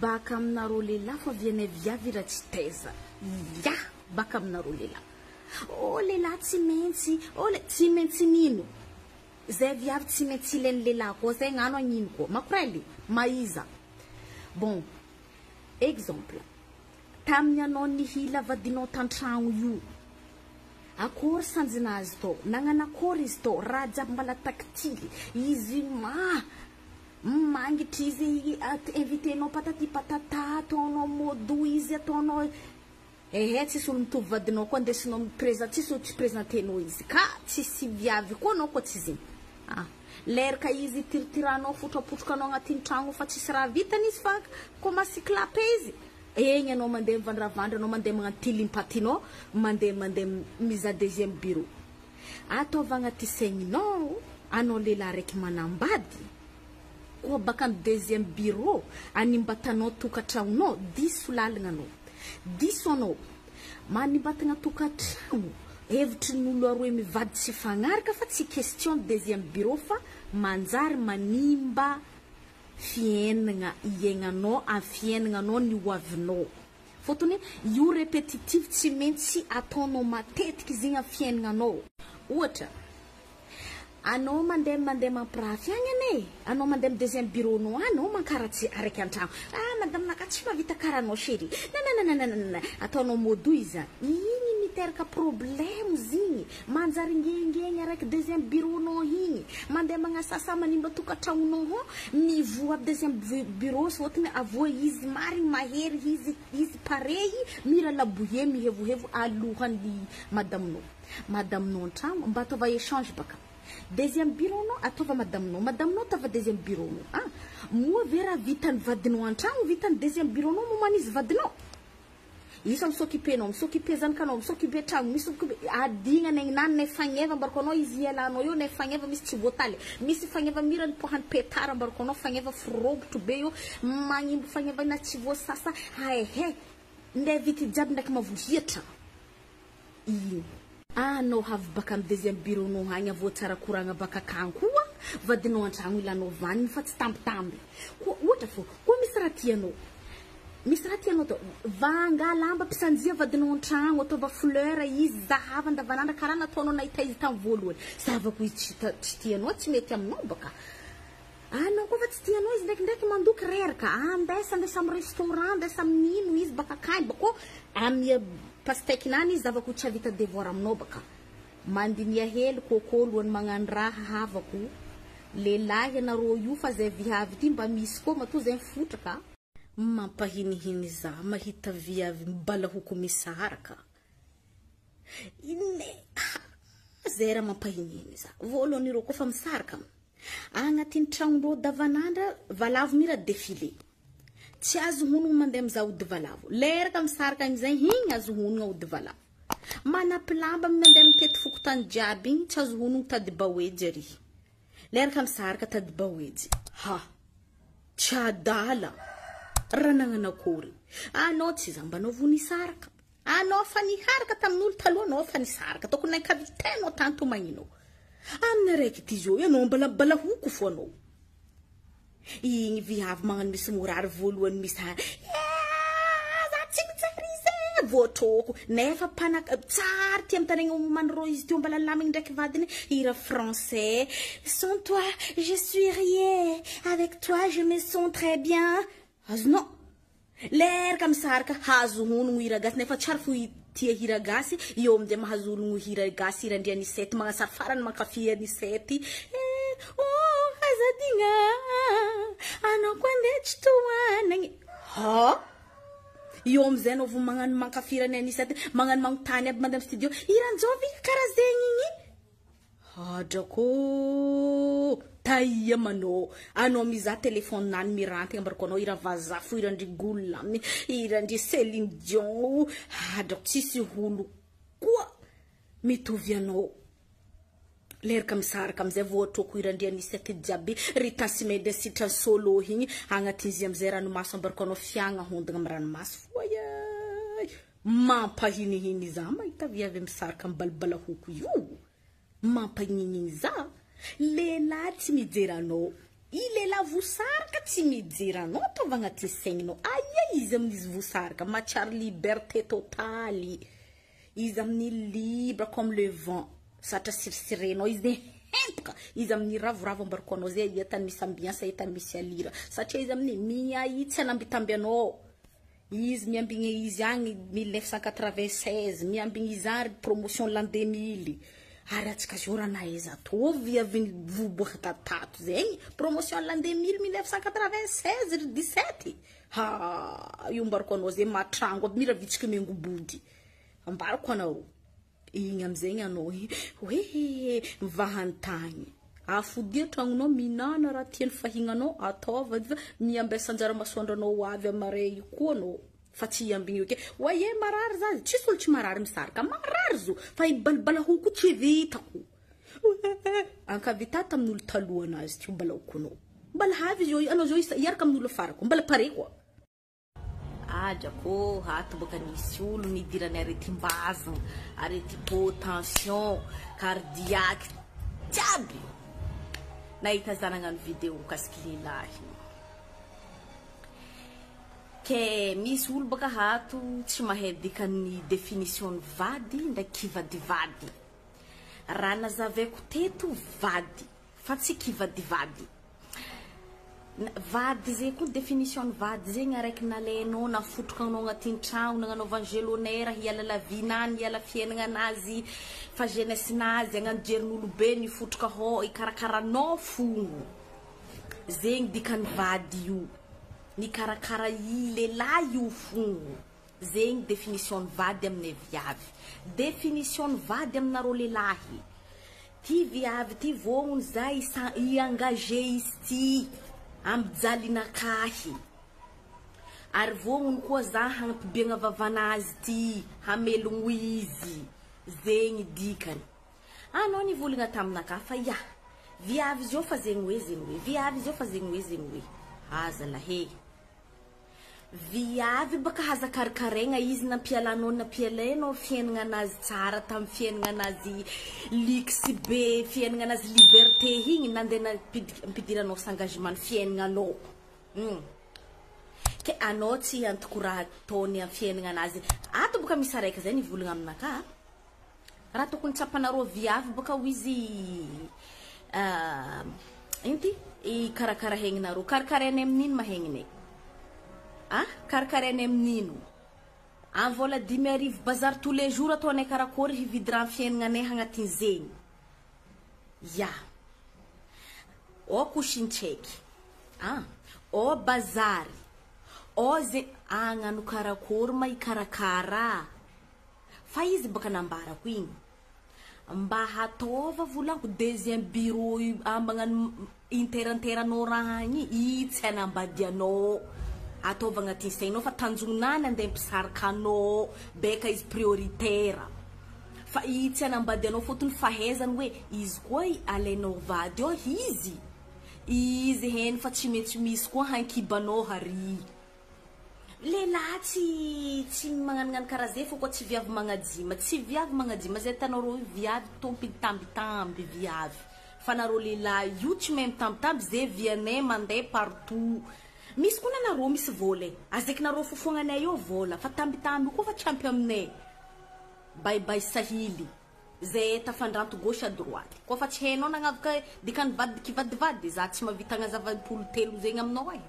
baka aminareo lehilahy fa viany viavy raha tsy taiza ya baka aminareo lehilahy oh lehilahy tsy maintsy nino zay viavy tsy maintsy ilainy lehilahy koa zay gnano agnino koa makorely maiza bon exemple tamin'ny anao nihila vadinao tantragno io akory sanjinazy to nagnanakory izy to raha jiaby mbala taktily izy mangitry izy invitenao patati patata ataonao modo izy ataonao tsisy olo mitovy vadinao koa andesinao miprésente tsisy olo tsy présentenao izy ka tsisy viavy koa anao koa tsy izy leraka izy tiritiranao fotrapotrokanao agnatin'ny tragno fa tsisy raha vitany izy fa commence clapé izy egny anao mandeha mivandravandra anao mandeha magnano tilimpatinao mandeha mise deuxième bureau ataovagna ty saigninao anao lehilahy raiky manambady koa baka amin'ny deuxième bureau animbatanao tokantragnonao diso lalagna anao diso anao manimbatagna tokantragno hevitry n'olo aroe mivady tsy fagnaraka fa tsy question deuxième bureau fa manjary manimba fiainagna iaignanao amin'ny fiainagnanao ny hoavinao fotony io répétitif tsy maintsy ataonao matetiky izy igny amin'ny fiainagnanao ohatra anao mandeha mampirafy agny anao mandeha deuxième bureau no anao mankaratsy araiky antragno madame naka tsy mavita karanao chéri nananananana ataonao modo izy igny miteraka problème zigny manjary ngengeny araiky deuxième bureau no igny mandeha magnasasa manimba tokantragnonao mivoa deuxième bureau sotony avoa izy marigny mahery izy pareil mira labouye mihevohevo alohan'ny madaminao antragno mba ataova échange baka deuxième bureau no atova madaminao tava deuxième bureau no moa vera vitany vadinao antragno vitany deuxième bureau no momanizy vadinao isa misokipenao misokipe zanakanao misokipe tragno misokipe adigna nany ne fagneva mbarako anao izy ialanao io ne fagneva misy tsy voataly misy fagneva mirany pohany petara mbarako anao fagneva frogotro be io magnimbo fagneva na tsy voasasa nde vity jiaby ndraiky mavohitra anao havy baka amin'ny deuxième bureau no hagny avao tsara koragna baka akagny koa vadinao antragno ilanao vaniny fa tsy tambitamby ohatra fo koa misy raha tianao to vanga lamba mpisanjia vadinao antragno ataova fleur izy zahava andavanandra karaha nataonao nahita izy tamin'ny voalohany zavako izy tsy tianao tsy mety aminao baka anao koa fa tsy tianao izy ndraikindraiky mandoky reraka andesa amin'ny restaurant andesa amin'ino izy baka akagny bako amin'ny pastekinany izy zavako tsy avita devoir aminao baka mandinia hely kôkô lohany magnano raha havako lehilahy anareo io fa zay viavy ty mba misy koa matoa zay mifotraka mampahinihiny za mahita viavy mibalahoko misaraka zay raha mampahinihiny za voalohany ireo koa fa misaraka agnatin'ny tragnonao davanandra valavo mira défilé tsy azo honogno mandeha mizaha ody valavo leraka misaraka am'izay igny azo honogno ody valavo manapilamba mandeha mitety fokotany jiaby igny tsy azo honogno tady baoejy ary leraka misaraka tady baoejy tsy adala raha nagnanakory anao tsy zambanao vo nisaraka anao fa niharaka tamin'olo taloha anao fa nisaraka tokony nankavitenao tanto magnino amin'ny araiky ty zao anao mbalahoko fo anao igny viavy magnano misy morary voalohany misy za tsy mitsarize voatroko nefa tsary ty amtanegna manro izy teo mbala lamigny ndraiky vadiny ira français sans toi je suis rien avec toi je me sens très bien azonao leraka misaraka hazo honogno hira gasy nefa tsary fo tia hira gasy eo amizay mahazo ologno hira gasy irandria nisety magnasary farany mankafia nisety azadigna anao koa ndeha tsy tohanagny eo amizay anao vo magnano mankafirany anisety magnano magnontany aby mandeha studio iranjovy karaha zegny igny hadrako taia manao anao mizaha telefone nany miranty ambarako anao ira vazafo irandry gola irandry Céline Dion hadrako tsisy holo koa mitovy anao leraka misaraka amizay voatroko irandry anisety jiaby Rita Simede sitra solo igny agnatin'izy amizay ranomaso ambarako anao fiagna hondagna amin'ny ranomaso foya mampahinihiny za mahita viavy misaraka mibalbalahoko io mampahinihiny za lehilahy tsy mijery anao Ilela vosaraka tsy mijeranao ataova agnaty saigninao. Aia izy amin'izy vosaraka matsiaro liberté totale. Izy amin'ny libre comme le vent. Satra sirisirenao izy de hentoka. Izy amin'ny ravoravo ambarikoanao zay etany misy ambiansa etany misy alira. Satria izy amin'ny miaitsy anambitambianao. Izy miambigny izy agny 1996, miambigny izy ary promotion l'an 2000. Ary atsika zora na eza tovy avy voboaka tatato zegny promotion l'an 2000 1996 17. Ha, io mbarako anao zay matrango aby mira vitsika mengobody. Ambarako anao. Igny amzegny anao hoe mivahantagny. Afodia tragnonao minana raha tiany fahinganao ataova miambesa anjara masoandranao avy amare io koa anao. Fa tsy iambigny oke. Oye marary zazy. Tsisy olo tsy marary misaraka. Marary zo. Fa ibalbalahoko tsy vitako. Ankavitata amin'olo taloha anazy tsy balahoko anao. Mbala havy zo anao zo iaraka amin'olo farako. Mbala pare koa. Ajako hato boka nisy olo nidirany areti-mbazana, areti-po, cardiaque. Jiaby. Nahita zanagna ny video kasky lilahy. Ke misy olo baka hato tsy mahay dikany definition vady ndraiky kivadivady. Raha nazaveko teto vady, fa tsy kivadivady. Vady zay koa definition vady zegny araiky nalainao nafotrokanao agnatin'ny tragno nagnanao vangelonnaire hiala la vinany hiala fiainana anazy fa jeunesse nazy agnano jerin'olobe nifotroka ho ikarakaranao fogno. Zegny dikany vady io. Ni karakara lehilahy io fogno. Zegny definition vady amin'ny viavy. Definition vady aminareo lehilahy. Ty viavy ty vognony zay i-engagé izy ty ambijalinakahy. Ary vognony koa za hanapibiagna vavanazy ty hamelogno izy. Zegny dikany. Anao nivolagna taminaka fa ya. Viavy zio fa zegny hoe. Viavy zio fa zegny hoe. Aza lahe. Viavy baka haza karikaregna izy nampialainao fiainana anazy tsara tam fiainana anazy luxe be fiainana anazy liberté igny nandena ampidiranao s'engagement fiainana anao. Ke anao tsy antoko raha ataony amin'ny fiainana anazy. Ato boka misy araiky zay nivolagna aminaka. Raha tokony tsapanareo viavy boka ho izy inty i karakara hegninareo. Karakarainy amin'ino mahegnine? Karakarainy amin'ino? Amin'ny vola 10,000 bazary tous les jours ataonay karakory hividy raha fiainanay hagnatin' zegny. Ya. O kushincheky. O bazary. O ze agnano karakory ma ikarakara. Fa izy baka nambarako igny. Mba hataova volanko deuxième bureau ambagnano interanteranao raha igny itsy anambadianao. Ataova agnatin'ny sainao fa tanjonany andeha mpisaraka anao beka izy prioritaire. Fa itsy anambadianao fotony fahaizany hoe izy koa alainao vady eo izy. Izy heny fa tsy mety misy koa hankibanao hary. Lehilahy tsy magnanognano karaha zay fa koa tsy viavy magnadima. Tsy viavy magnadima zay tanareo viavy tompo tambitamby viavy. Fa nareo lehilahy io tsy mahay mitambitamby zay vianay mandeha partout. Misy koa nanareo misy vola. Azaiky nareo fofoagnanay eo vola. Fa tambitamby koa fa trampy aminay. Bye sahily. Zay tafandranto gauche à droite. Koa fa tsy hainao nagnavaka dikany vady kivadivady. Za tsy mavita agnazava 10 zegny aminao ay.